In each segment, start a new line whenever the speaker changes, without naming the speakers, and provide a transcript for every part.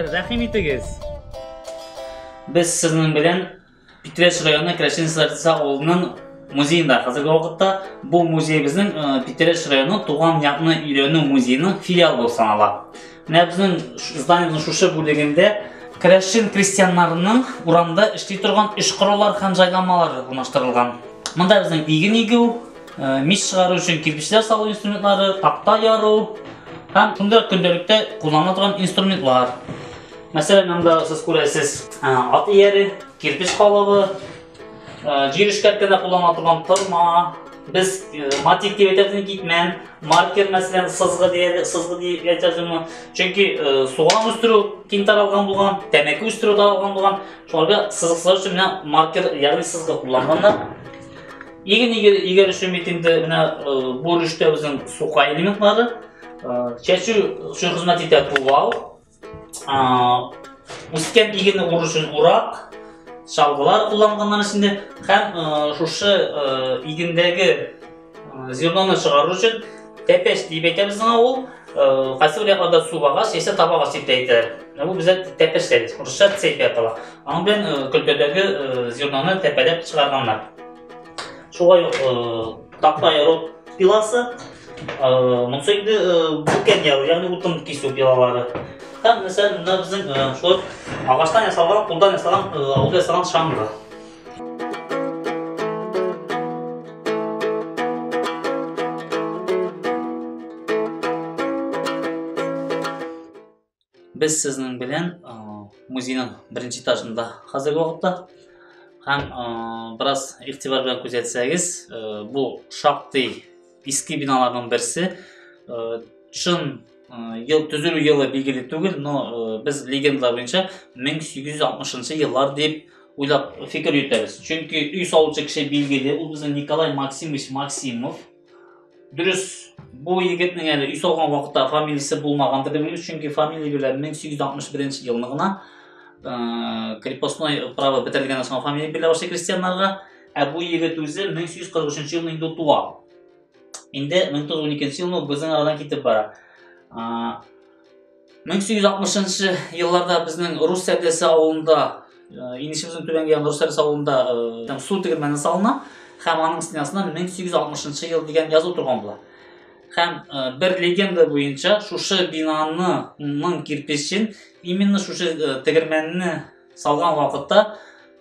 Рахим итегез. Biz sizin bilen Pitreç rayonu Kraşinskaya ауылының muzeyinde. Hazırgi vaqtda bu muzey bizning Pitreç rayonu Tuğan Yapını Үйрену muzeyinin filiali болып санала. Mine bizning zdaniyemizning şuşa bölігінде Kraşin krестьяндарының uramda işlей тұрған іш құралдар һәм жайламалар орнаштырылған. Мында bizning егін егу, миш шығару үшін кирпичлер салу инструментлары, тақта яру һәм күнделікте қолданылатын инструментлар. Mesela mında siz görəsiz at yeri, kirpiç kalıbı, jir işkərkəndə kullanılan tırma, biz matik deyib etəbini gitmən, marker məsələn sızğı deyib etəbini. Çünki soğan üstürü keng taralğan bolğan, təməki üstürü taralğan bolğan, şolarga sızıqlar üçün marker, yəni sızğı kullanğanlar. Егер үшін метінде bu үріште біздің суқа элементлары, чәчу үшін қызмет етеді бұлау, үскен егені ұру үшін ұрақ, шалғылар kullanғаннан ішінде һәм шушы егіндегі зерноны шығару үшін тәпеш дейіп айтамызға ол қайсы бір яқларда су бағаш, есе табағаш деп айтады. Бұл бізде тәпеш дейді, ұрыша цепь атала. Оның білен күлтөдегі зерноны тәпелеп шығарғанlar. Шуға тақта яру пиласы, мұнсайды бүкен яру, яғни ұтым кесу пилалары. Һәм мәселен мына біздің шулар ағаштан ясалған, қолдан ясалған, ауылда ясалған шаңғы. Біз сіздің білен музейнің бірінші этажында қазіргі уақытта һәм біраз игътибар белән күзәтсәгез, бұл шактый иске биналарның берсе, чын төзелү елы билгеле түгел, но біз легенда буенча 1860 еллар дип уйлап фикер йөртәбез. Чөнки үй салучы кеше билгеле, ул безнең Николай Максимович Максимов. Дөрес, бу егетнең әле үй салган вакытта фамилиясе булмагандыр дип уйлыйм, чөнки фамилия белән 1861 елны гына крепостной право бітірілген асқан фамилия белә башлый крестьяннарга, бу егет үзе 1843 елны инде туа. Инде 1912 елны безнең арадан китеп бара. 1860 елларда безнең Рус сәбдәсе авылында, инешебезнең түбәнгән Рус сәбдәсе авылында су тегермәне салына, һәм аның стенасына 1860 ел дигән язу торган була. Һәм бер легенда буенча шушы бинаның кирпичен именно шушы тегермәнне салган вакытта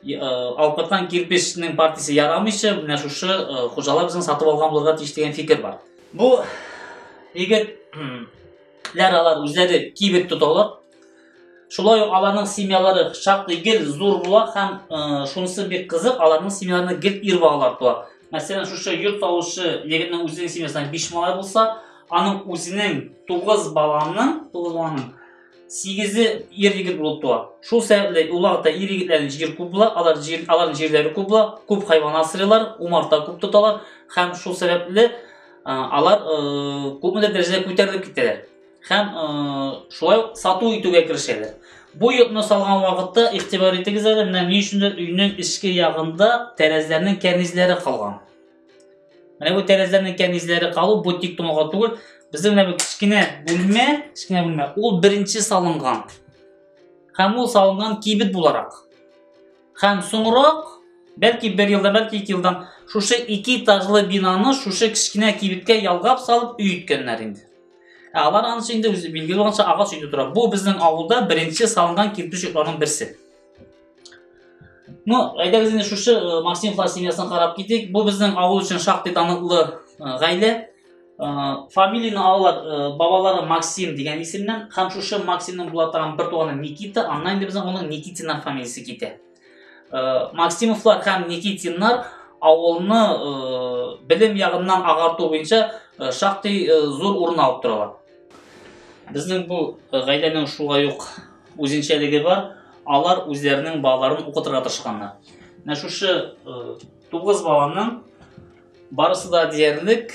алып кайткан кирпичнең партиясе ярамыйча, менә шушы хуҗалар безнең сатып алган булырга тиеш дигән фикер бар. Бу егетләр алар үзләре кибет тоталар. Шулай ук аларның семьялары шактый гел зур була һәм шунысы бик кызык, аларның семьяларына гел ир балалар туа. Мәсәлән, шушы йорт салучы егетнең үзенең семьясында 5 малай булса, аның үзенең 9 баланың 8-і ир егет булып туа. Шул сәбәпле уларда ир егетләрнең җир күп була, аларның җирләре күп була, күп хайван асрыйлар, умарта күп тоталар һәм шул сәбәпле алар күпмедер дәрәҗәдә күтәрелеп китәләр. Һәм шулай сату итүгә керешәләр. Бу йортны салган вакытта игътибар итегез әле, менә ни өчендер өйнең эчке ягында тәрәзәләрнең кәрнизләре калган. Менә бу тәрәзәләрнең кәрнизләре калу бу тик тонга түгел, безнең менә бу кичкенә бүлмә, ул беренче салынган. Һәм ул салынган кибет буларак. Һәм соңрак, бәлки 1 елдан, бәлки 2 елдан шушы 2 этажлы бинаны шушы кичкенә кибеткә ялгап салып үй иткәннәр инде. Алар анысы инде үзе билгеле булганча агач өйдә тора. Бу безнең авылда беренче салынган кирпич йортларның берсе. Әйдәгез инде шушы Максимовлар семьясын карап китик. Бу безнең авыл өчен шактый таныклы гаилә. Фамилияны алар бабалары Максим дигән исемнән, һәм шушы Максимның булатаган бер туганы Никита, аннан инде безнең аның Никитина фамилиясе китә. Максимовлар һәм Никитиннар авылны белем ягыннан агарту буенча шактый зур урын алып торалар. Безнең бу гаиләнең шулай ук үзенчәлеге бар. Алар үзләренең балаларын укытырга тырышканнар. Менә шушы 9 баланың барысы да диярлек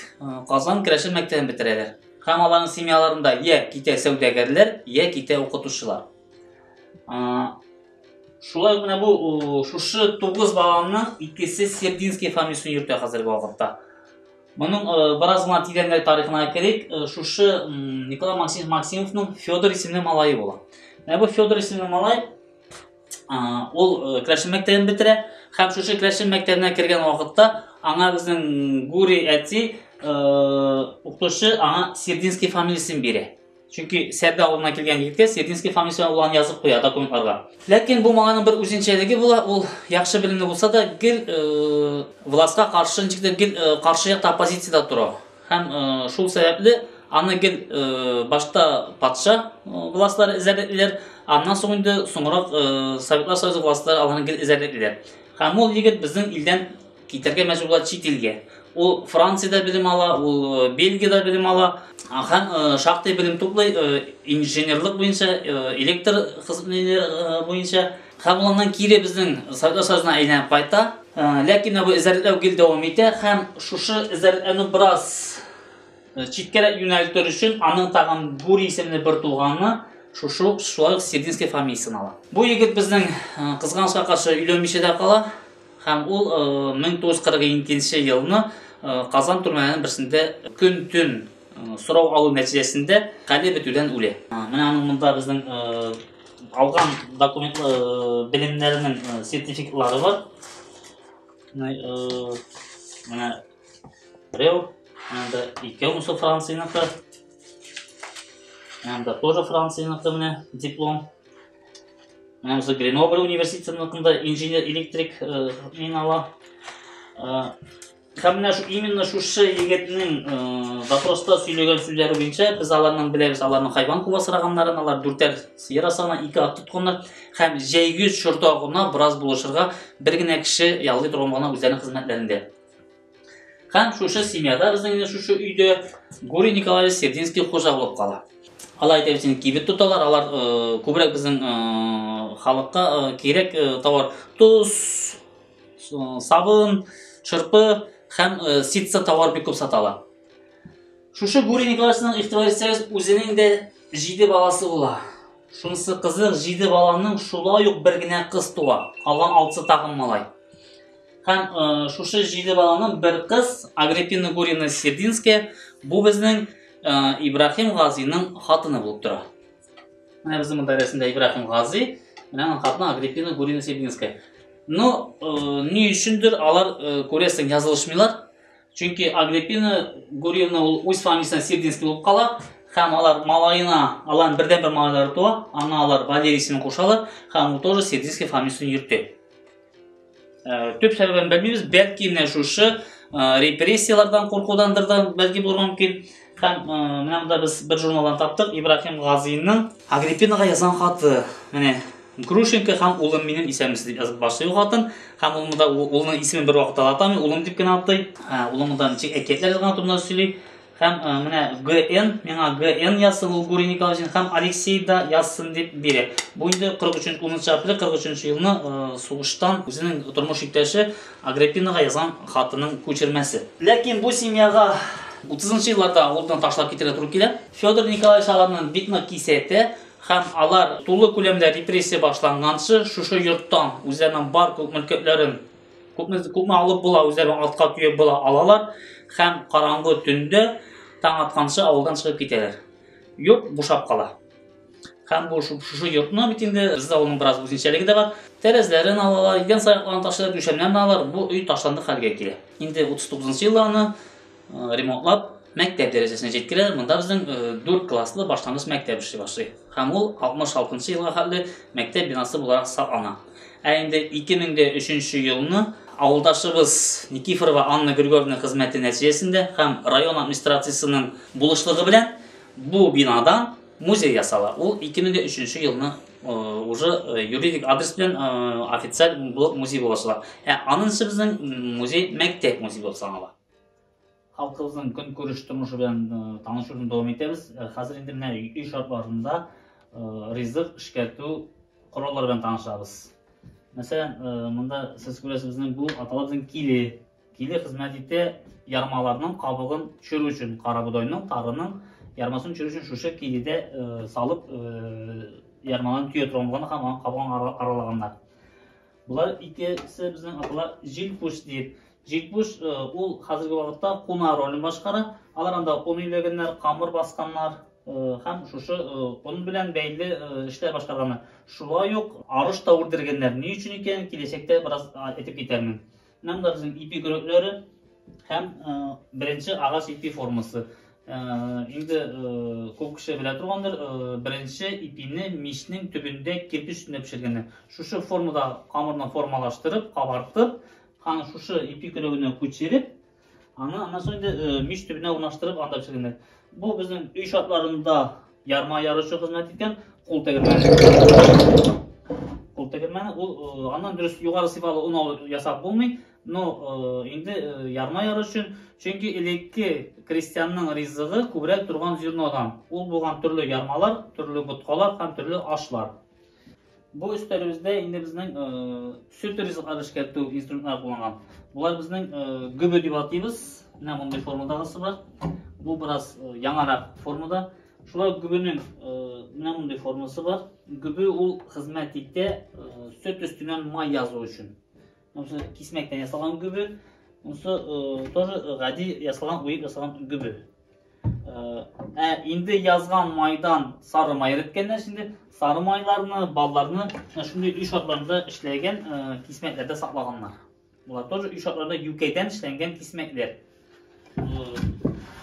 Казан Крашин мәктәбен бетерәләр. Һәм аларның семьяларында я китә сәүдәгәрләр, я китә укытучылар. Шулай менә бу шушы 9 баланың икесе Сердинский фамилиясын йөртә хәзерге вакытта. Bunun birazdan tirenler tarihine gerek şuşu Nikolay Максимовның Федор isimli malayı bola. Бу Федор исемле малай ул Крашин мәктәбен бетерә һәм шушы Крашин мәктәбенә кергән вакытта аңа безнең Гури әти укытучы аңа Сердинский фамилиясын бирә. Чөнки Сәрдә авылына килгән егеткә Сердинский фамилиясын улан язып куя документларга. Ләкин бу малайның бер үзенчәлеге була, ул яхшы белемле булса да, гел властька каршы ничектер гел каршы якта оппозициядә тора. Һәм шул сәбәпле аны гел башта патша властлары эзәрлекләр, аннан соң инде соңрак Советлар Союзы властлары аны гел эзәрлекләр. Һәм ул егет безнең илдән китәргә мәҗбүр була чит илгә. Ул Франциядә белем ала, ул Бельгиядә белем ала, һәм шактый белем туплый инженерлык буенча, электр хезмәтләре буенча. Һәм улардан кире безнең Советлар Союзына әйләнеп кайта. Ләкин бу эзәрлекләү гел дәвам итә һәм шушы эзәрлекләүне бераз читкәрәк юнәлтер өчен аның тагын Гури исемле бер туганы шулай Сердинский фамилиясын ала. Бу егет безнең кызганычка каршы өйләнмичә дә кала һәм ул 1942 елны Казан төрмәләренең берсендә көн-төн сорау алу нәтиҗәсендә кале бетүдән үлә. Менә аның монда безнең алган документ белемнәренең сертификатлары бар. Менә Рев, менә икәүнче Францияныкы. Менә тоже Францияныкы менә диплом. Менә Гренобль университетында инженер-электрик ала. Һәм менә именно шушы егетнең допроста сөйләгән сүзләре буенча без аларның беләбез, аларның хайван кубасыраганнарын, алар дүртәр сыер асаган, 2 ат тотканнар һәм җәйгү чордагына бераз булышырга бер генә кеше ялгый торган гына үзләренең хезмәтләрендә. Һәм шушы семьяда безнең шушы өйдә Гурий Николаевич Сердинский хуҗа булып кала. Алар әйтәбез, кибет тоталар, алар күбрәк безнең халыкка кирәк товар, туз, сабын, шырпы һәм ситса товар бик күп саталар. Шушы Гурий Николаевичның ихтибарисәгез үзенең дә 7 баласы була. Шунысы кызык, 7 баланың шулай ук бер генә кыз туа, калган 6 тагын малай. Һәм шушы 7 баланың бер кыз Агриппина Гурьевна Сердинская бу безнең Ибрахим Газиның хатыны булып тора. Менә безнең монда рәсемдә Ибрахим Гази, менә аның хатыны Агриппина Гурьевна Сердинская. Но ни өчендер алар күрәсең язылышмыйлар. Чөнки Агриппина Гурьевна ул үз фамилиясына Сердинский булып кала, һәм алар малайына, аларның бердән бер малайлары туа, аны алар Валерий исемен кушалар, һәм ул тоже Сердинский фамилиясын йөртә. Төп сәбәбен белмибез, бәлки менә шушы репрессиялардан куркудандыр да бәлки булган мөмкин. Һәм менә монда без бер журналдан таптык, Ибрахим Газиның Агриппинага язган хаты. Менә Грушенко һәм улым минем исемемне дип язып башлый ул хатын. Һәм ул монда улының исемен бер вакытта атамый, улым дип кенә атый. Улым монда ничек әкиятләр язган турында сөйли. Һәм менә ГН, миңа ГН язсын ул Гурий Николаевич һәм Алексей да язсын дип бирә. Бу инде 10 апрель 43 елны сугыштан үзенең тормыш иптәше Агриппинага язган хатының күчермәсе. Ләкин бу семьяга 30 елларда авылдан ташлап китәргә туры килә. Федор Николаевич аларны бик нык кисәтә һәм алар тулы күләмдә репрессия башланганчы шушы йорттан үзләренең бар күп мөлкәтләрен күпме алып була, үзләренең алтка төяп була алалар һәм караңгы төндә таң атканчы авылдан чыгып китәләр. Йорт бушап кала. Һәм бу шушы йортны бит инде бездә аның бераз үзенчәлеге дә бар. Тәрәзәләрен алалар, идән саякларын ташлап, түшәмнәрен алалар. Бу өй ташланды хәлгә килә. Инде 39 елларны ремонтлап мәктәп дәрәҗәсенә җиткерәләр. Монда безнең 4 класслы башлангыч мәктәп эшли башлый. Һәм ул 66 елга хәтле мәктәп бинасы буларак саклана. Инде 2003 елны авылдашыбыз Никифорова Анна Григорьевна хезмәте нәтиҗәсендә һәм район администрациясының булышлыгы белән бу бинадан музей ясала. Ул 2003 елны уже юридик адрес белән официаль булып музей булачак. Анысы безнең музей мәктәп музей булып санала. Халкыбызның көнкүреш тормышы белән танышуны дәвам итәбез. Хәзер инде менә үй шартларында ризык эшкәртү кораллары белән танышабыз. Мәсәлән, монда сез күрәсез безнең бу аталарыбызның киле хезмәт итә ярмаларның кабыгын төшерү өчен, карабудайның, тарының ярмасын төшерү өчен шушы киледә салып ярмаларын төя торган һәм кабыгын аралаганнар. Булар икесе безнең аталар җилпуш дип. Җилпуш ул хәзерге вакытта куна ролен башкара. Алар анда он өйләгәннәр, камыр басканнар, Hem şuşu onun bilen belli işler başkargаны. Şulay yok, arış da vurdurgenler. Ne için eken kilesekte biraz etip gidermin. Hem de bizim ipi görükleri hem birinci ağaç ipi forması. Şimdi көп kişi bile turgandır. Birinci ipini mişnin tübünde kirpi üstünde pişirgenler. Şuşu formada hamurunu formalaştırıp, kabartıp, hani şuşu ipi körüğüne köçerip, ondan sonra miş tübüne ulaştırıp anda pişirgenler. Bu bizim üy şartlarında yarma yarışı hizmet etken kol tegirmeni. Kol tegirmeni andan dürüst yukarı sifalı un yasap bulmay. No indi yarma yarışı çünkü ileki Kristiyanның rızığı kübrek turgan zirnodan. Ул bulgan türlü yarmalar, türlü butkalar hem türlü aşlar. Bu üstlerimizde indi bizning süt rızık arışkertu instrumentlar kullangan. Bular bizning gübü deb ataymiz. Ne bunday formudagısı var. Bu biraz yangarak formada. Şulay gübünün ne bunday forması var. Gübü ul hizmet etti süt üstünden may yazı için. Mesela kismekten yasalan gübü. Тоже gadi yasalan uyup yasalan gübü. Indi yazgan maydan sarı may eritkenler şimdi sarı maylarını, ballarını şunday üy şartlarında işlegen kismeklerde saklaganlar. Bular тоже üy şartlarında UK'den işlengen kismekler.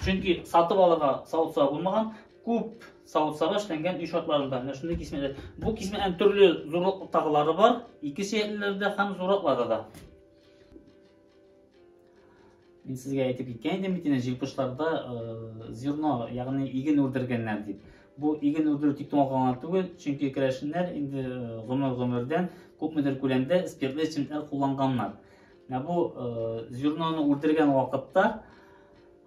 Çünkü satıp alıga savutsa bulmagan, көп savutsaga işlengen üy şartlarında şunday kismekler. Bu kismeklerin türlü zorlukları var. İki şehirlerde hem zorluklarda da. Ben sizge aytып кеткен едім bitine жылпыштарда зерно, яғни иген өрдіргенler deyip. Bu иген өрдіру тек тоңалғанlar түгел, çünkü керешінler енді ғұмырден көпмедер көлемде спиртлі ішімдіктер kullanganlar. Bu zernoны өрдірген уақытта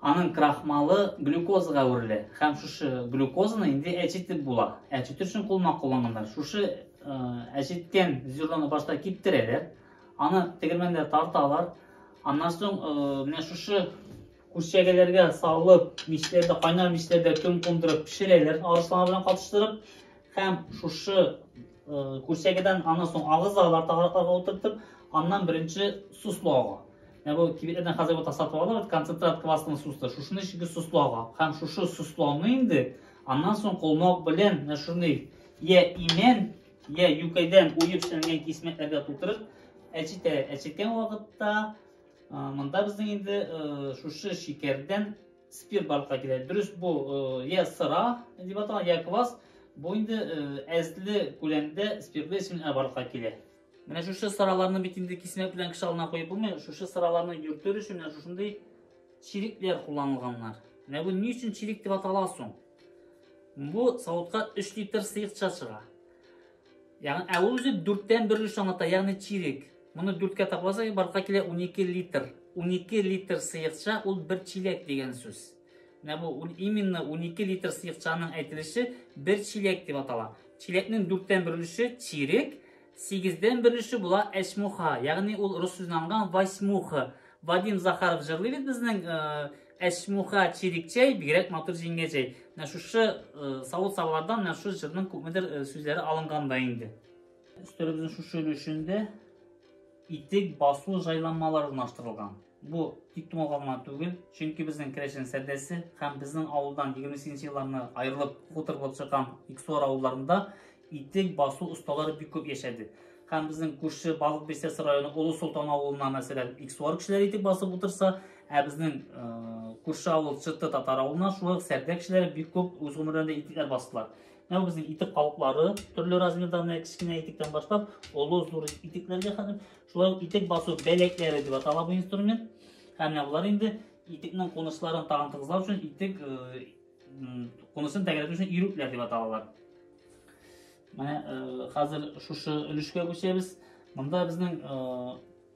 анын крахмалы глюкозаға өрілі. Hem şuшы глюкозаны енді әчетіп була. Әчетір үшін kullanganlar. Şuшы әчеткен zernoны başta kiptireler. Аны tegirmende tartalar. Ondan sonra şuşu kuşçegelerge sağlıp, mişlerde, kaynar mişlerde tüm kundurıp pişireler, arışlarla katıştırıp, hem şuşu kuşçegeden ondan sonra ağız ağlar tağıraklarga oturtup, ondan birinci suslu ağa. Bu kibitlerden hazır bu tasatı var, konsentrat kıvasının suslu. Şuşunun işi suslu ağa. Hem şuşu susluğunu indi, ondan sonra kolmak bilen, şunu ye imen, ye yukayden uyup işlengen kismetlerge tutturup, әчеткен уақытта мында біздің енді шушы шекерден спирт барлыққа келеді. Дұрыс бұл я сыра деп аталған, я квас. Бұл енді әзілі көлемде спиртлі ішімдіктер барлыққа келеді. Міне шушы сыраларының бетінде кесмек білен кіші алына қойып болмай, шушы сыраларының юртері үшін шушындай чириклер қолданылғанlar. Бұл не үшін чирик деп аталасың? Бұл сауытқа 3 литр сыйықша шыға. Яғни әуі өзі 4-тен 1 анлата, яғни чирик. Мұны 4-ке тақласа, барға келе 12 литр. 12 литр сыйықша, ол 1 чилек деген сөз. Бұл именно 12 литр сыйықшаның әйтіліші 1 чилек деп атала. Чилекнің 4-тен 1 чирик, 8-ден 1 бұла әшмуха. Яғни ол рус сөзінанған васьмуха. Вадим Захаров жырлайды біздің әшмуха чирикчей, бигерек матур жеңгечей. Шушы сауыт сағалардан шу жырның көпмедер сөздері алынған дайынды. Үстөріміздің шушы өлішінде итек басу жайланмалар орнаштырылған. Бұл тек тұмалғалма түгел, çünkü біздің кірешін сәрдесі һәм біздің ауылдан 28 жылларына айырылып отырып шыққан Иксуар ауылдарында итек басу ұсталары бик көп ешеді. Һәм біздің көрші Балық Бесес районы Ұлы Сұлтан ауылына мәселен Иксуар кішілер итек басып отырса, біздің көрші ауыл Чырты Татар ауылына шулай сәрдек кішілері бик көп өз ғұмырында итектер бастылар. Біздің итек қалыплары түрлі размерден кішкене итектен баштап, ұлы зор итектерге қатып, шулай итек басу бәлектері деп атала бұл инструмент. Һәм бұлар енді итектің қонышларын тағантығызлау үшін итек қонысын тәгәрәту үшін үйрүклер деп аталалар. Қазір шушы үлішке көшеміз. Мұнда біздің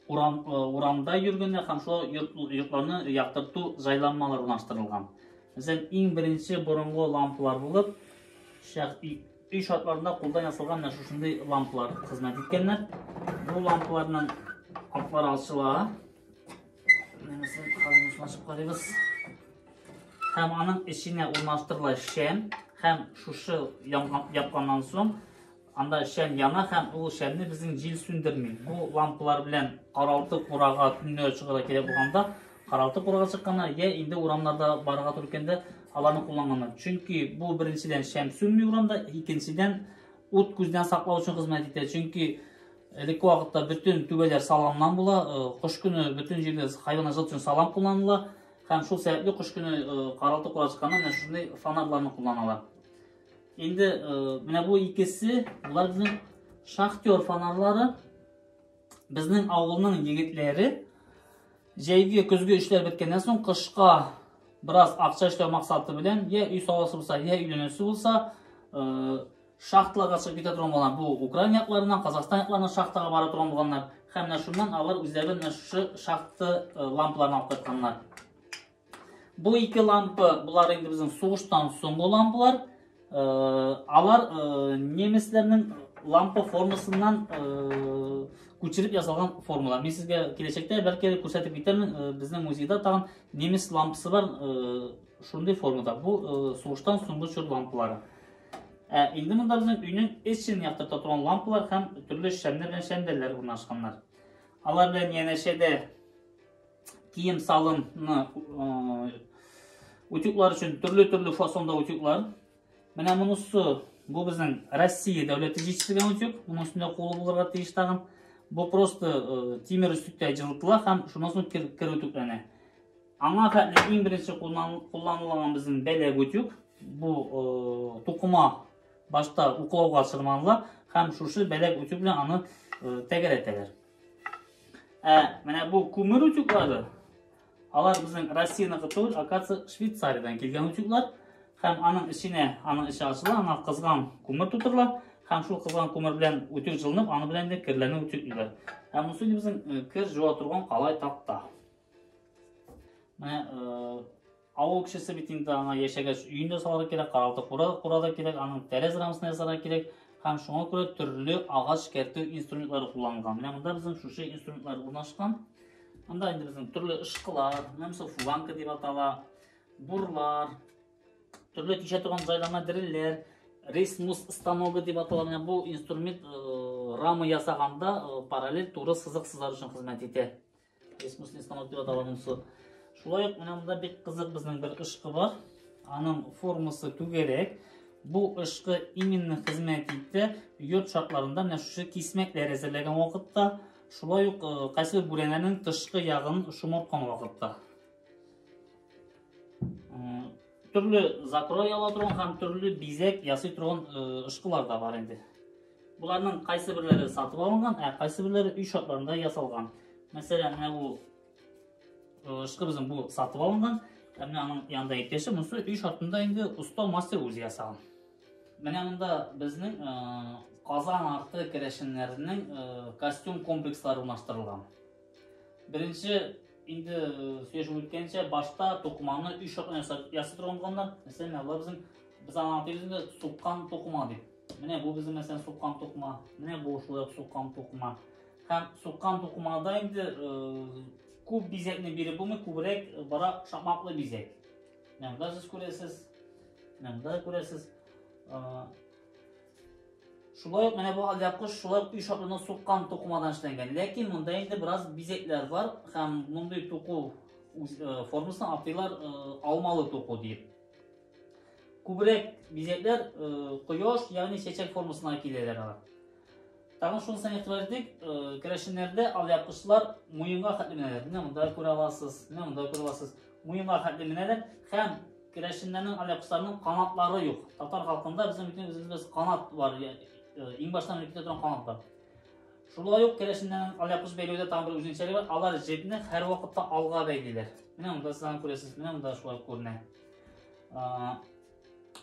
урамда жүргенде һәм шулай йортларны яқтырту жайланмалар орнаштырылған. Мәселен, ең бірінші бұрынғы лампылар болып, үй шартларында қолдан ясалған шушындай лампылар қызмет еткенler. Бұл лампыларының алтлары алшылығы. Немесе қазір ашып қараймыз. Һәм аның ішіне орнаштырыла шәм, һәм шушы япқаннан соң, анда шәм яна һәм ол шәмні біздің жел сөндірмей. Бұл лампылар білән қаралтып ұраға түнне шығыда келе болғанда, қаралтып ұраға шыққанда, енді урамларда барыға түркенде аларны кулланганнар. Чөнки бу беренчедән шәм сүнми урамда, икенчедән ут күздән саклау өчен хезмәт итә. Чөнки элекке вакытта бөтен түбәләр саламнан була, кыш көне бөтен җирдә хайваннар җылы өчен салам кулланыла. Һәм шул сәбәпле кыш көне каралтып кара чыкканда менә шундый фонарьларны кулланалар. Инде менә бу икесе, булар безнең шахтер фонарьлары. Безнең авылның егетләре җәйге көзге эшләр беткәннән соң кышка biraz акча эшләү максаты белән, я үй саласы булса, я өйләнәсе булса, шахталарга чыгып китә торган булганнар. Бу Украина якларыннан, Казакстан якларыннан шахтага бара торган булганнар. Һәм менә шуннан алар үзләре менә шу шахта лампаларны алып кайтканнар. Бу ике лампа, булар инде безнең сугыштан соңгы лампалар. Алар немецләрнең лампа формасыннан күчереп ясалган формалар. Мен сезгә киләчәктә бәлки күрсәтеп китермен. Безнең музейда тагын немец лампасы бар, шундый формада. Бу сугыштан соңгы чор лампалары. Инде монда безнең өйнең эчен яктырта торган лампалар һәм төрле шәмнәр белән шәмдәлләр урнашканнар. Алар белән янәшәдә кием салымны утюглар өчен төрле фасонда утюглар. Менә монысы бу безнең Россия дәүләте җитештергән утюг. Моның өстендә кулы булырга тиеш тагын. Бу просто тимер үстүктә җылытыла һәм шуннан соң кер үтүкләнә. Аңа хәтле иң беренче кулланылган безнең бәләк утюг. Бу тукыма башта уклауга чырманыла һәм шушы бәләк утюг белән аны тәгәрәтәләр. Менә бу күмер утюглары. Алар безнең Россияныкы түгел, акация Швейцариядан килгән утюглар. Һәм аның эченә, аның эче ачыла, аңа кызган күмер тутырыла. Һәм шул кызган күмер белән утюг җылынып, аны белән дә кирләрне утюглыйлар. Һәм монысы безнең кир җуа торган калай такта. Менә авыл кешесе бит инде аңа яшәгәч өендә салырга кирәк, каралтып курада кирәк, аның тәрәз рамасын ясарга кирәк. Һәм шуңа күрә төрле агач кертү инструментлары кулланган. Менә монда безнең шушы инструментлар урнашкан. Анда инде безнең төрле ышкылар, немесе фуганка дип атала, бурлар, төрле тишә торган җайларына дрелләр, рейсмус станогы дип атала. Менә бу инструмент рама ясаганда параллель туры сызык сызар өчен хезмәт итә. Рейсмус станок дип атала монысы. Шулай ук менә монда бик кызык безнең бер ышкы бар. Аның формасы түгәрәк. Бу ышкы именно хезмәт итә йорт шартларында менә шушы кисмәкләр әзерләгән вакытта, шулай ук кайсы бүрәнәнең тышкы ягын шомарткан вакытта. Төрле закрой ала торган һәм төрле бизәк ясый торган ышкылар да бар инде. Буларның кайсы бирләре сатып алынган, кайсы бирләре үй шартларында ясалган. Мәсәлән, менә бу ышкы безнең бу сатып алынган, менә аның янында иптәше монысы үй шартында инде уста мастер үзе ясаган. Менә монда безнең Казан арты керәшеннәренең костюм комплекслары урнаштырылган. Беренче инде сөйләшеп үткәнчә башта токманы үй шартында ясый торган булганнар. Мәсәлән, алар без аны атыйбыз суккан токма дип. Менә бу безнең мәсәлән суккан токма, менә бу шулай суккан токма. Һәм суккан токмада инде күп бизәкне биреп булмый, күбрәк бара шакмаклы бизәк. Менә монда сез күрәсез. Менә монда күрәсез. Шулай ук менә бу алъяпкыч шулай үй шартына суккан токмадан эшләнгән. Ләкин монда инде бераз бизәкләр бар һәм мондый току формасын атыйлар алмалы току дип. Күбрәк бизәкләр кояш, ягъни чәчәк формасына киләләр алар. Тагын шунысын игътибар итик, керәшеннәрдә алъяпкычлар муенга хәтле менәләр. Менә монда күрә аласыз, менә монда күрә аласыз. Муенга хәтле менәләр һәм керәшеннәрнең алъяпкычларының канатлары юк. Татар халкында безнең бөтен үзебез канат бар. Иң баштан китә торган канат бар. Шулай ук керәшеннәрнең алъяпкыч бәйләүдә тагын бер үзенчәлеге бар. Алар җепне һәр вакытта алга бәйлиләр. Менә монда сез күрәсез, менә монда шулай күренә.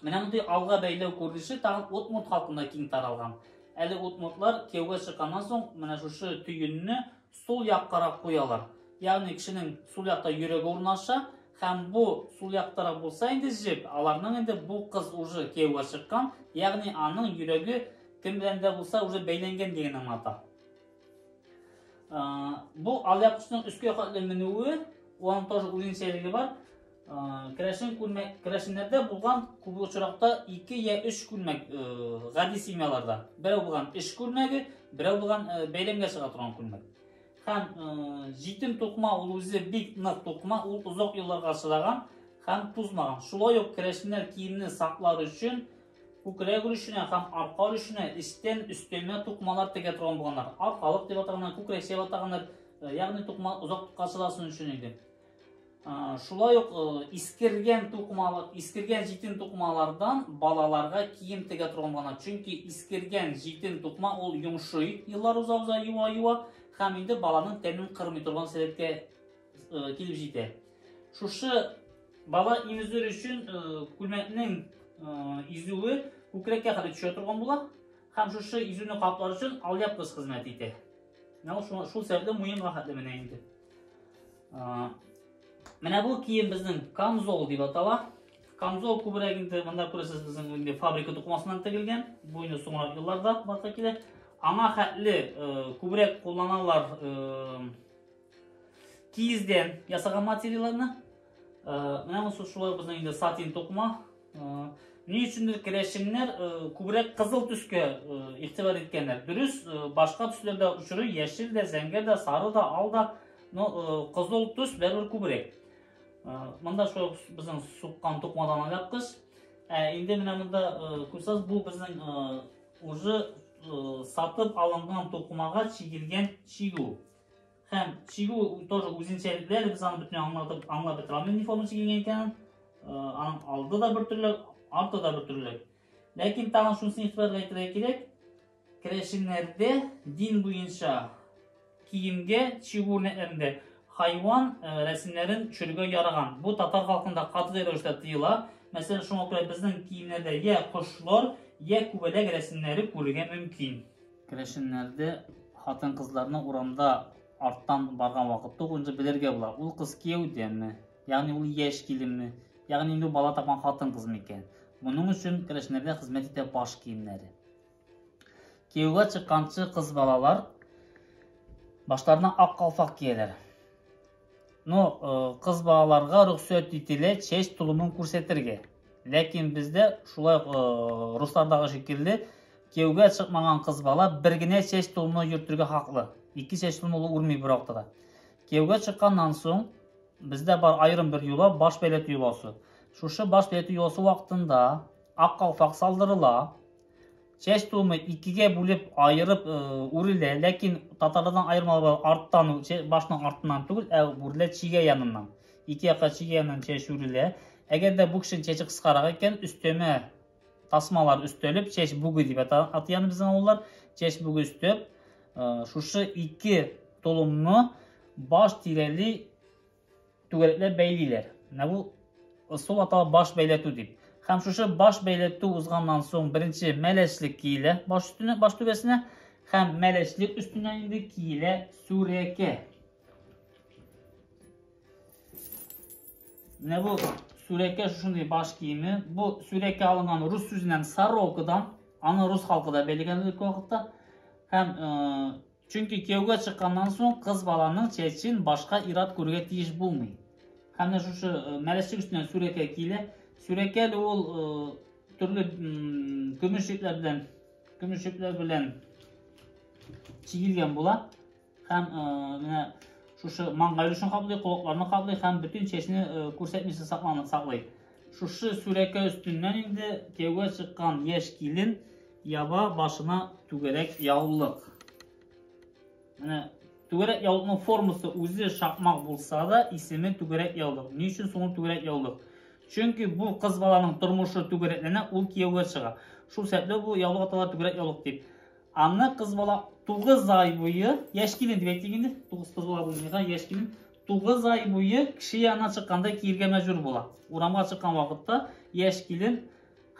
Менә мондай алга бәйләү күренеше тагын Удмурт халкында киң таралган. Әле удмуртлар кияүгә чыкканнан соң менә шушы төенне сул яккарак куялар. Ягъни кешенең сул якта йөрәге урнаша һәм бу сул яктарак булса инде җеп, аларның инде бу кыз уже кияүгә чыккан, ягъни аның йөрәге кем белән дә булса уже бәйләнгән дигән аңлата. Бу алъяпкычның өскә хәтле менүе, аның тоже үзенчәлеге бар. Керәшеннәрдә булган күп очракта 2 я 3 күлмәк гади семьяларда. Берәү булган эш күлмәге, берәү булган бәйләмгә чыга торган күлмәк. Һәм җитем тукма ул үзе бик нык тукма, ул озак елларга чыган һәм тузмаган. Шулай ук керәшеннәр киемне саклар өчен күкрәк өлешенә һәм арка өлешенә истән өстәмә тукмалар тегә торган булганнар. Аркалык дип атаганнар, күкрәк дип атаганнар, ягъни тукма озак качыласын өчен иде. Шулай ук искергән җитен тукмалардан балаларга кием тегә торган булганнар. Чөнки искергән җитен тукма ул йомшый, еллар уза-уза юа-юа һәм инде баланың тәнен кырмый торган сәбәпкә килеп җитә. Шушы бала имезер өчен күлмәкнең изүе күкрәккә хәтле төшә торган була һәм шушы изүне каплар өчен алъяпкыч хезмәт итә. Шул сәбәпле муенга хәтле менә инде. Менә бу кием безнең камзол дип атала. Камзол күбрәк инде монда күрәсез безнең инде фабрика тукмасыннан тегелгән. Бу инде соңрак елларда башка килә. Аңа хәтле күбрәк кулланалар киездән ясаган материалларны. Менә бу шулай безнең инде сатин тукма. Ни өчендер керәшеннәр күбрәк кызыл төскә игътибар иткәннәр. Дөрес, башка төсләрдә учыры яшел дә, зәңгәр дә, сары да, ал да, кызыл төс бәрбер күбрәк. Монда шул безнең суккан тукмадан алъяпкыч. Инде менә монда күрсәз, бу безнең уже сатып алынган тукмага чигелгән чигү. Һәм чигү тоже үзенчәлекләр, без аны бөтен аңлап бетә алмыйм ни форма чигелгән икәнен. Аның алды да бер төрле, арты да бер төрле. Ләкин тагын шунысын игътибарга әйтергә кирәк. Керәшеннәрдә дин буенча киемгә чигү үрнәкләрендә хайван рәсемнәрен төшерергә яраган. Бу татар халкында катгый рәвештә тыела. Мәсәлән, шуңа күрә безнең киемнәрдә я кошлар, я күбәләк рәсемнәре күрергә мөмкин. Керәшеннәрдә хатын-кызларны урамда арттан барган вакытта үзе белергә була. Ул кыз кияүдәме? Ягъни ул яшь килемме? Ягъни инде бала тапкан хатын-кыз микән? Моның өчен керәшеннәрдә хезмәт итә баш киемнәре. Кияүгә чыкканчы кыз балалар башларына ак калфак кияләр. Кыз балаларга рөхсәт ителә чәч тулымын күрсәтергә. Ләкин бездә шулай руслардагы шикелле кияүгә чыкмаган кыз бала бер генә чәч тулымны йөртергә хаклы. Ике чәч тулымны үрми бер вакытта. Кияүгә чыкканнан соң бездә бар айрым бер юла баш бәйләтү юласы. Шушы баш бәйләтү юласы вакытында ак калфак салдырыла. Чәч тулымы икегә бүлеп айырып үрелә, ләкин татардан айырмалы арттан, башның артыннан түгел, үрелә чигә яныннан. Ике якка чигә яныннан чәч үрелә. Әгәр дә бу кешенең чәче кыскарак икән, өстәмә тасмалар өстәлеп, чәч бүге дип атыган безнең авыллар, чәч бүге өстәп, шушы ике толымны баш тирәли түгәрәкләп бәйлиләр. Менә бу сол атала баш бәйләтү дип. Һәм шушы баш бәйләтү узганнан соң беренче мәләчлек киелә баш өстенә, баш түбәсенә, һәм мәләчлек өстенә инде киелә сүрәкә. Менә бу сүрәкә шушындый баш киеме. Бу сүрәкә алынган рус сүзеннән сорокадан, аны рус халкы да бәйләгән бу вакытта. Һәм чөнки кияүгә чыкканнан соң кыз баланың чәчен башка ират күрергә тиеш булмый. Һәм шушы мәләчлек өстенә сүрәкә киелә. Сүрәкә ул төрле көмешләр белән чигелгән була. Һәм менә шушы маңгай өлешен каплый, колакларны каплый һәм бөтен чәчне күрсәтмичә саклый. Шушы сүрәкә өстеннән инде кияүгә чыккан яшь килен яба башына түгәрәк яулык. Менә түгәрәк яулыкның формасы үзе шакмак булса да, исеме түгәрәк яулык. Ни өчен соң түгәрәк яулык? Чөнки бу кыз баланың тормышы түгәрәкләнә, ул кияүгә чыга. Шул сәбәпле бу яулык аталар түгәрәк яулык дип. Аны кыз бала 9 ай буе, яшь килен дип әйтик инде, 9 кыз бала булмыйга яшь килен 9 ай буе кеше янына чыкканда киергә мәҗбүр була. Урамга чыккан вакытта яшь килен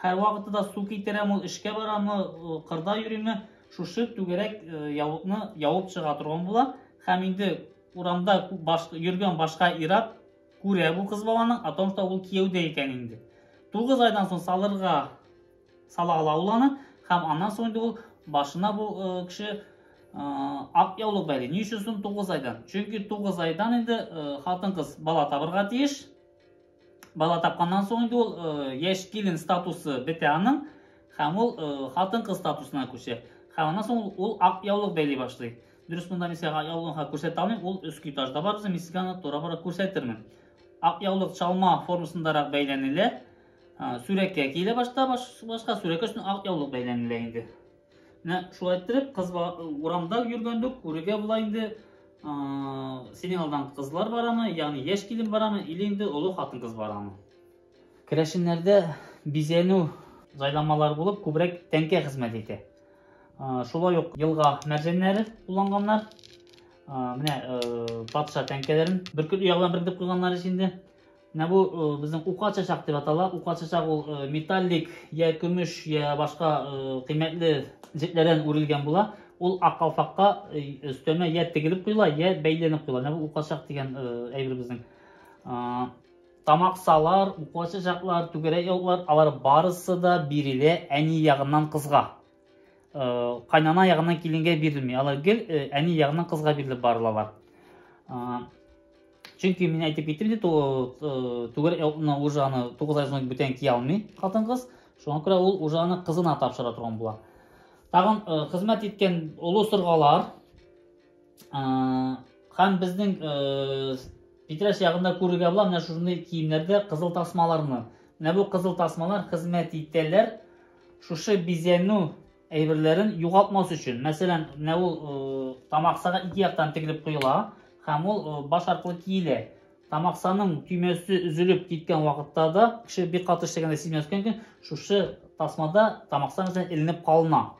һәр вакытта да су китерәме, эшкә барамы, кырда йөриме, шушы түгәрәк яулыкны явып чыга торган була. Һәм инде урамда йөргән башка ират күрә бу кыз баланың, атом что ул кияүдә икән инде. 9 айдан соң сала ала уланы, һәм аннан соң инде ул башына бу кеше ак яулык бәйли. Ни өчен соң 9 айдан? Чөнки 9 айдан инде хатын-кыз бала табырга тиеш. Бала тапканнан соң инде ул яшь килен статусы бетә аның, һәм ул хатын-кыз статусына күчә. Һәм аннан соң ул ак яулык бәйли башлый. Дөрес, монда мисалга яулыгын күрсәтә алмыйм, ул өске этажда бар, мин сезгә аны тора-бара күрсәтермен. ак яулык чалма формасындараак бәйләнелә. Сүрәккә килә башта, башка сүрәккә өстенә ак яулык бәйләнелә инде. Менә шулай итеп, кыз урамда йөргәндә күрергә була инде. Синең алдан кызлар барамы, ягъни яшь килен барамы, или инде олы хатын-кыз барамы? Керәшеннәрдә бизәнү җайламалар булып, күбрәк тәнкә хезмәт итә. Шулай ук елга мәрҗәннәре кулланганнар. Менә патша тәнкәләрен бөркет ягына биреп куйганнар инде. Менә бу безнең ука чачак дип атала. Ука чачак ул металлик, я көмеш, я башка кыйммәтле җепләрдән үрелгән була. Ул ак калфакка өстәмә я тегелеп куела, я бәйләнеп куела. Менә бу ука чачак дигән әйбер безнең. Тамаксалар, ука чачаклар, түгәрәк яулыклар, алар барысы да бирелә әни ягыннан кызга. Кайнана ягыннан киленгә бирелми. Алар гел әни ягыннан кызга бирелеп барылалар. Чөнки мин әйтеп киттем ди, түгәрәк яулыкны ужаны 9 ай соң бүтән кия алмый хатын-кыз. Шуңа күрә ул ужаны кызына тапшыра торган була. Тагын хезмәт иткән олы сыргалар һәм безнең Питрәш ягында күрергә була, менә шундый киемнәрдә кызыл тасмаларны. Менә бу кызыл тасмалар хезмәт итәләр шушы бизәнү әйберләрен югалтмас өчен. Мәсәлән, менә ул тамаксага ике яктан тегелеп куела һәм ул баш аркылы киелә. Тамаксаның төймәсе üzülеп киткән вакытта да, кеше бик каты эшләгәндә сизмәскән икән, шушы тасмада тамаксан белән эленеп калына.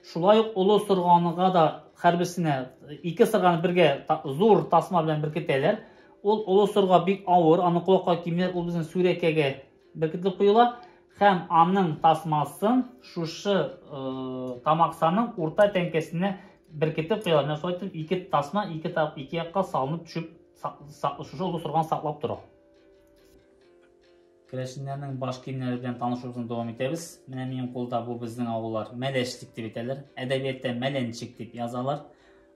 Шулай ук олы сырганыга да һәрберсенә ике сырганы бергә зур тасма белән беркетәләр. Ул олы сырга бик авыр, аны кулакка кимәр, ул безнең сүрәкәгә беркетелеп куела һәм аның тасмасын шушы тамаксаның урта тәңкәсенә беркетеп куела. Менә шулай итеп ике тасма ике якка салынып төшеп, шушы олы сырганы саклап тора. Керәшеннәрнең баш киемнәре белән танышуыбызны дәвам итәбез. Менә минем кулда бу безнең авыллар мәләшлек дип әйтәләр. Әдәбиятта мәләнчек дип язалар.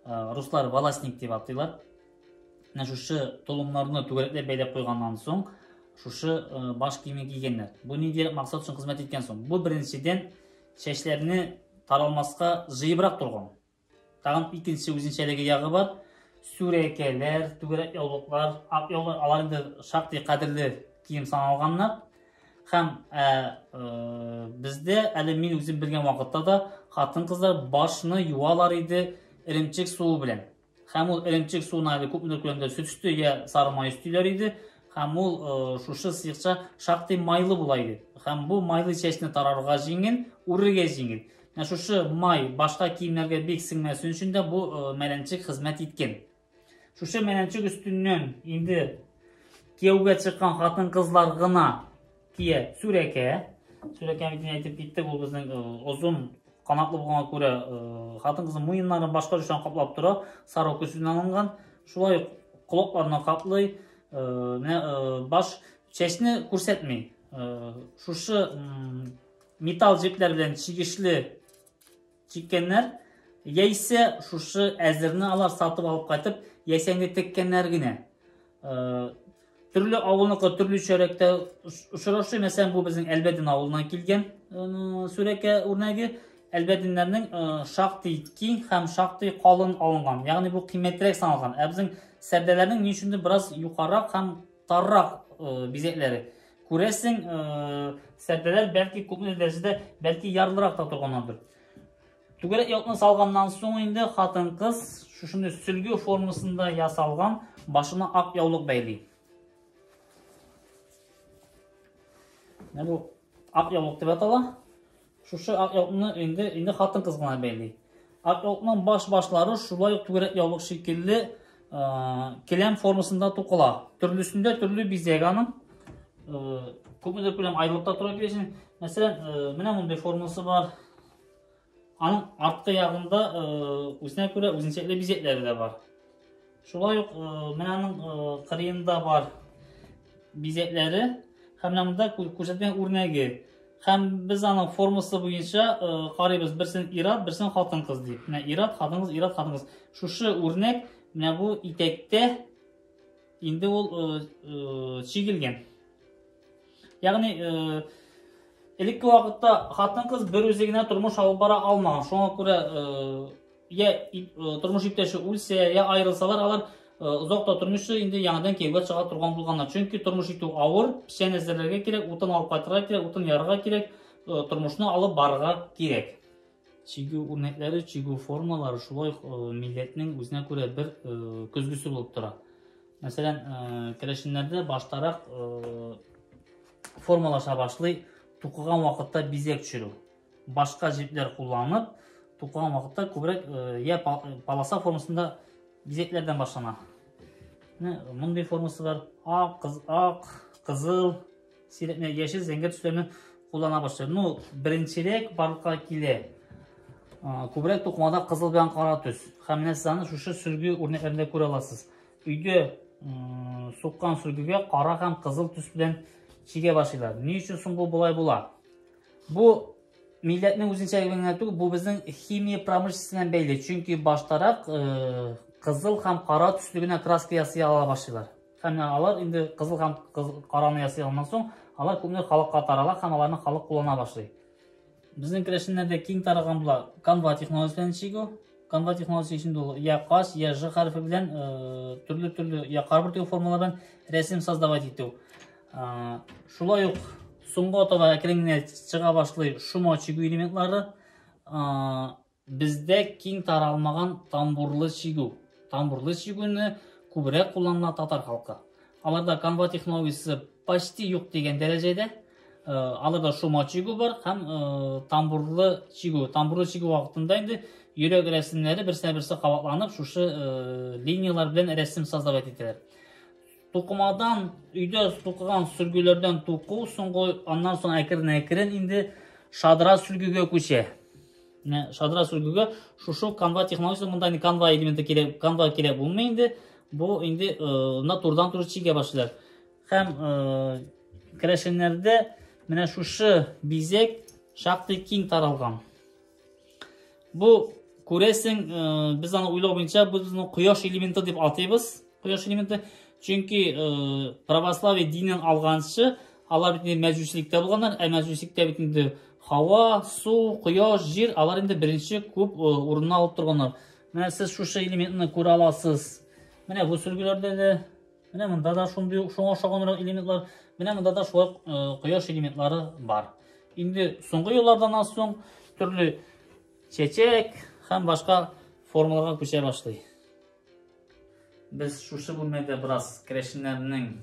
Руслар волосник дип атыйлар. Менә шушы толымнарны түгәрәкләп бәйләп куйганнан соң, шушы баш киеме кигәннәр. Бу нидә максат өчен хезмәт иткән соң? Бу беренчедән чәчләрне таралмаска җыебрак торган. Тагын икенче үзенчәлеге ягы бар. Сүрәкәләр, түгәрәк яулыклар, ак яулыклар, алар инде шактый кадерле кием саналганнар. Һәм бездә әле мин үзем белгән вакытта да хатын-кызлар башны юалар иде иремчек суы белән. Һәм ул иремчек суына күпмедер күләмдә сөт өсте я сары май өстиләр иде. Һәм ул шушы сыйкча шактый майлы була иде. Һәм бу майлы чәчне тарарга җиңел, үрергә җиңел. Менә шушы май башка киемнәргә бик сеңмәсен өчен дә бу мәләнчек хезмәт иткән. Шушы мәләнчек өстеннән инде кияүгә чыккан хатын-кызлар гына кия сүрәкә. Сүрәкә бит әйтеп киттек, ул безнең озын канатлы булганга күрә хатын-кызның муеннарын башка җыштан каплап тора, сары көсүннән алынган. Шулай ук колакларына каплый, менә баш чәчне күрсәтми. Шушы металл җепләр белән чигешле чиккәннәр, яисә шушы әзерне алар сатып алып кайтып, яисәңгә теккәннәр генә. Төрле авылныкы төрле чәрәктә очрашты. Мәсәлән, бу безнең Әлбәдин авылыннан килгән сүрәкә үрнәге. Әлбәдиннәрнең шактый киң һәм шактый калын алынган. Ягъни бу кыйммәтрәк саналган. Безнең сәрдәләрнең ни өчендер бераз юқарак һәм таррак бизәкләре. Күрәсең, сәрдәләр бәлки күпме дәрәҗәдә бәлки ярлырак та торганнардыр. Түгәрәк яулыкны салганнан соң инде хатын-кыз шушындай сөлге формасында ясалган башына ак яулык бәйли. Бу ак яулык дип атала. Шушы ак яулыкны инде хатын-кыз гына бәйли. Ак яулыкның башлары шулай ук түгәрәк яулык шикелле келәм формасында тукыла. Төрлесендә төрле бизәк аның. Күпмедер күләм аерылып та тора киләсен. Мәсәлән, менә мондай формасы бар. Аның арткы ягында үзенә күрә үзенчәлекле бизәкләре дә бар. Шулай ук менә аның кырыенда бар бизәкләре һәм монда күрсәтелгән үрнәге. Һәм без аның формасы буенча карыйбыз, берсен ир-ат, берсен хатын-кыз дип. Менә ир-ат, хатын-кыз, ир-ат, хатын-кыз. Шушы үрнәк менә бу итәктә инде ул чигелгән. Ягъни элекке вакытта хатын-кыз бер үзе генә тормыш алып бара алмаган. Шуңа күрә я тормыш иптәше үлсә, я айрылсалар, алар Uzakta turmuşu indi yanıdan keyfe çığa turgan bulganlar. Çünkü turmuş itu ağır, pişen ezerlerge gerek, utun alıp qaytırga gerek, utun yarıga gerek, turmuşunu alıp barıga gerek. Çiğgu örnekleri, çiğgu formaları şulay milletinin özüne göre bir közgüsü bulup tura. Mesela kereşinlerde baştarak formalaşa başlay, tukugan vakitte bizek çürü. Başka jipler kullanıp, tukugan vakitte kübrek ya palasa formasında bizeklerden başlana. Bunun bir forması var. Ak, kızıl, yeşil, zenger tüslerini kullana başlıyor. Birinçilik barlıkka kile. Kübrek tokumada kızıl bilen kara tüs. Hem nesizanı şu sürgü örneklerinde göre alasız. Üyde sokkan sürgüge kara hem kızıl tüs bilen çiğe başlaylar. Ne için bu bulay bula? Bu milletinin üzünçeliğinden bu bizim himiya pramışçısından belli. Çünkü baştarak kızıl hem kara tüslüğüne kraska yasıya ala başlaylar. Hem alar indi kızıl hem karanı yasıya alman son alar köpünler halık kataralar hem alarını halık kullana başlayır. Bizim kreşinlerde keng taragan bula Canva texnolojisinden çiğo. Canva texnolojisi içinde olur. Ya kaş ya j harfi bilen türlü ya karbürtü formalardan resim sazdavat ettiği. Şulay yok. Soңғы отаға ekranına çığa başlayır şuma çiğu elementleri bizde keng taralmagan tamburlu çiğu. Tamburlu çiğuni kübrek kullanılan Tatar halkı. Alarda Canva texnolojisi почти yok degen derecede. Alarda şuma çiğu var hem tamburlu çiğu. Tamburlu çiğu vaktinde indi yürek resimleri birisi kavatlanıp şuşu liniyalar bilen resim sazdavat ettiler. Tokumadan, üyde tokugan sürgülerden toku, ondan sonra ekran indi şadra sürgüge köşe. Şadra sürgüge şu Canva texnolojisi bundan Canva elementi kere, Canva kere bulmayındı. Bu indi turdan turu çiğe başlar. Hem kreşenlerde mene şu bizek şaktı keng taralgan. Bu kuresin biz ana uylab boyunca bu bizim quyosh elementi deb ataymiz. Quyosh elementi çünkü pravoslaviya dinin alğançı alar bitinde meclislikte bulganlar, meclislikte bitinde hava, su, quyosh, jir alar indi birinci köp orunna alıp turganlar. Mene siz şu elementini köre alasız. Mene bu sürgülerde de mene mında da şoňa oşagan elementler, mene mında da şu quyosh elementleri var. Indi soňky ýyllardan soň türlü çeçek hem başka formalarga köçe başlay. Biz şu bölmede biraz kreşinlerinin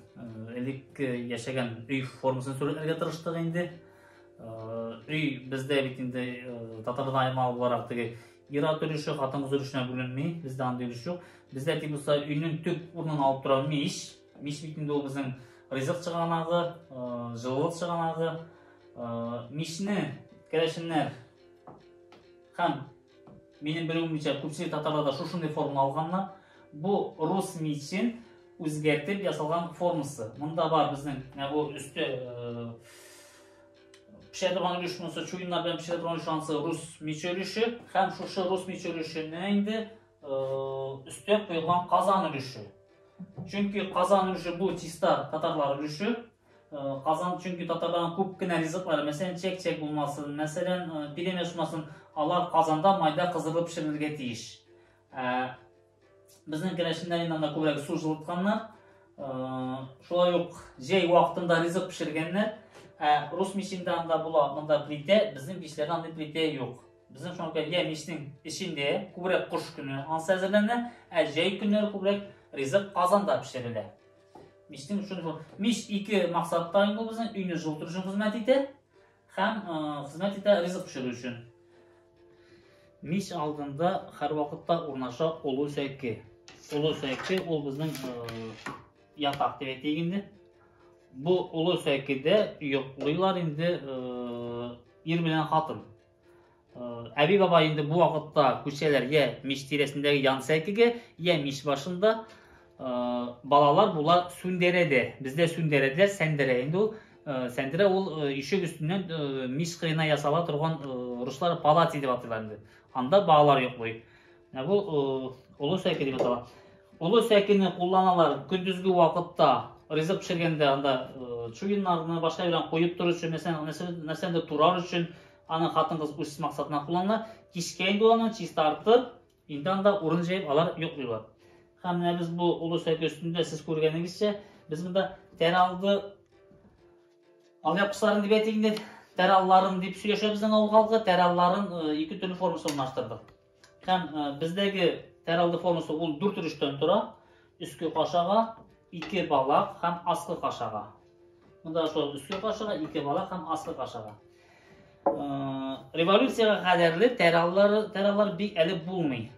elik yaşagan üy formasını söylerge tırıştık indi. Üy bizde bitinde Tatar'da aymalı olarak ira törüşü, hatın üzülüşüne bölünmeyi, bizde andı ölüşü yok. Bizde tibusla üynün tüp urnun alıp duran miş bitinde o bizim rizık çıganağı, жылылык çıganağı, mişini kreşinler hem benim bilgimce köpçülük Tatarlarda şuşunday forma alganlar. Bu Rus miçin özgertip yasalgan forması. Bunda var bizning bu üstü pişirdiğin ülüşmüsü, çuyunlar bilen pişirdiğin ülüşmüsü Rus miç ülüşü. Hem şu Rus miç ülüşü neydi? Üstü koyulgan kazan ülüşü. Çünkü kazan ülüşü bu tista Tatarlar ülüşü. Kazan çünkü Tatarların köpkine rizikleri, mesela çek bulmasın, mesela pidem yaşmasın, alar kazanda mayda kızırıp pişirilirge tiyiş. Bizning kreşinlerin da köbrek su жылытkanlar, şolay yok, jey vaqtında rizq pişirgenler, Rus miçinden de bunda plite, bizim pişlerden de plite yok. Bizim şu an ya miçnin içinde köbrek kuş günü ansa hazırlanır, jey günleri köbrek rizq kazanda pişirilir. Miçnin şunu miç iki maksattayın bu bizim üyünü жылытır üçün hizmet eder, hem hizmet eder rizq pişirir üçün. Miç aldığında her vakitte ornaşa olu söykü. Ulu söykü ol bizning yatak deb aytaylik. Bu ulu söyküde yo'qlaylar endi er bilan xotin. Abi baba endi bu vaqtda ko'chalarga mish teresindagi yan söyküge ya mish boshida balalar bular sunderede. Bizde sunderede sendere endi u sendere ol eshik ustidan mish qiyina yasala turgan ruslar palati deb atıladi. Anda bağlar yo'qlaydi. Bu ulu söykü deb ataladi. Ulu söyküni kullanalar gündüzgü vaqtda rizq pişirgende anda çuyunlarını başka bilen koyup turuş üçün, mesela de turar üçün ana hatın kız uçsuz maksatına kullanırlar. Kişkeyin dolanın çiz tartıp, indan da urun jeyip alar yo'qlaylar. Hem de biz bu ulu söke üstünde siz ko'rganingizcha biz bunda teraldı alyapqıçların dibetiginde teralların deb söyleshe bizden avvalgi teralların iki türlü formasını alıştırdık. Hem bizdeki teraldı forması ul 4 turishdan tura. Üstki qaşağa, 2 balaq hem asqi qaşağa. Bunda şu üstki qaşağa, 2 balaq hem asqi qaşağa. Revolütsiyaga qadarli terallar bek eli bo'lmaydi.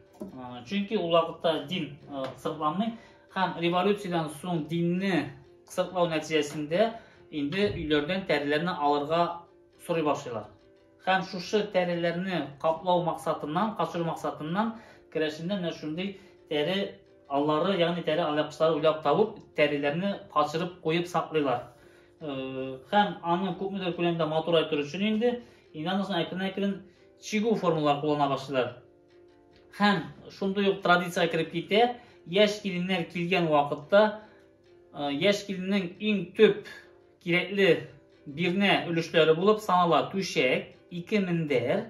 Chunki u vaqtda din qisqarlanmay, ham revolütsiyadan so'ng dinni qisqartlash natijasida endi uylardan terilerini alırga so'ray başlaylar. Hem şu terilerini qaplov maqsadidan, qaçırуу maqsadidan kirashinde ne shunday teri alları yani teri alyapqıçları uylab tapıp terilerini qaçırıp qo'yib saqlaylar. Hem anı ko'pmidor ko'lamda motoray turish uchun endi inanırsan ayqin chigu formulalar qo'llana başlaylar. Hem shunday traditsiyaga kirib ketdi. Yaş kelinler kelgan vaqtda yaş kelinning eng ko'p kerakli birine ulushları bulup sanala to'shak, 2 minder,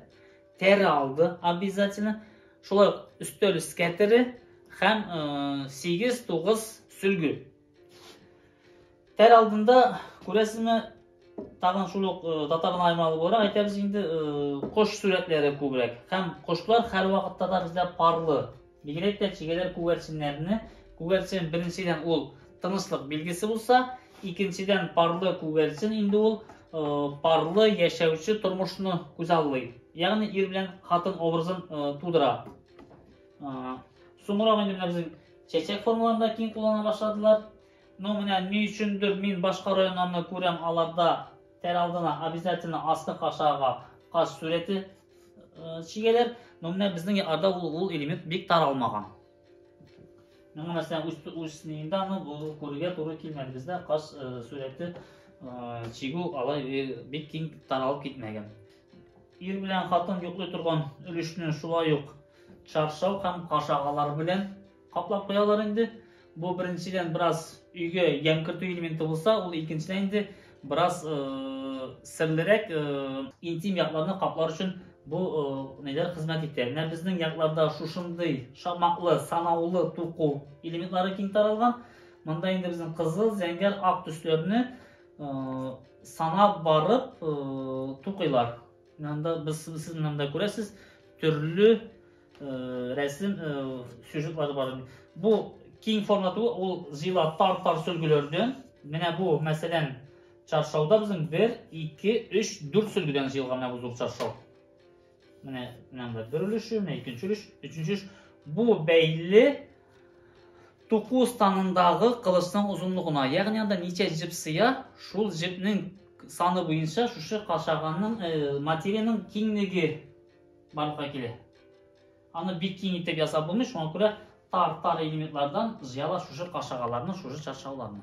teri aldı обязательно. Şolay üstөл skateri hem 8-9 sülgü. Ter aldığında ko'rasizmi tag'in shuluq tatarın aymalı bo'lar. Aytamiz endi qo'sh suratları ko'proq. Hem qo'shlar har vaqtda da bizda parlı. Bigirekte çigeler kuversinlerini, kuversin birinciden ol tanışlık bilgisi bulsa, ikinciden parlı kuversin indi ol parlı yaşayıcı turmuşunu güzelliği. Yani er bilen hatın obrazın tuğdura. Sonra bizim çeçek formalarında keyin kullana başladılar. Ne üçündür men başka rayonlarını ko'ram alarda ter aldığına обязательно aslı qaşağa qaş sureti çigeler. Bizning arda ul element bek taralmagan. Mesela üstünde bu ko'riga to'g'ri kelmadi bizda qaş sureti chigu alay bek keng taralib ketmagan. Er bilan xotin yo'qlay turgan ulushni shulay yo'q charshov ham qashag'alar bilan qaplab qo'yalar endi. Bu birinchidan biraz uyga yem kirituv elementi bo'lsa, u ikkinchidan endi biraz sirliroq intim yoqlarni qaplar uchun bu neler hizmet etti. Bizning yoqlarda shunday shamoqli, sanoqli to'quv elementlari keng taralgan. Bunda endi bizning qizil, zangar, oq tuslarni sanab barib to'qiylar. Bunda siz bunda ko'rasiz turli resim syujetlar var. Bu keng formatı ol zila tar sülgülerden. Mana bu meselen çarşavda bizim 1, 2, 3, 4 sülgüden zilgan bu zor çarşav. Mana bir ülüşü, ikinci ülüş, üçüncü ülüş. Bu belli 9 tanındağı kılıçның uzunluğuna, yani da neçe jip sıya, şul jipnin sanı boyunca şu qaşağanın materiyanın kengligi barlıqqa keledi. Anı bir kengitip yasabılmış, ona göre tar elementlardan ziyala şu qaşağalarını, şu çarşavlarını.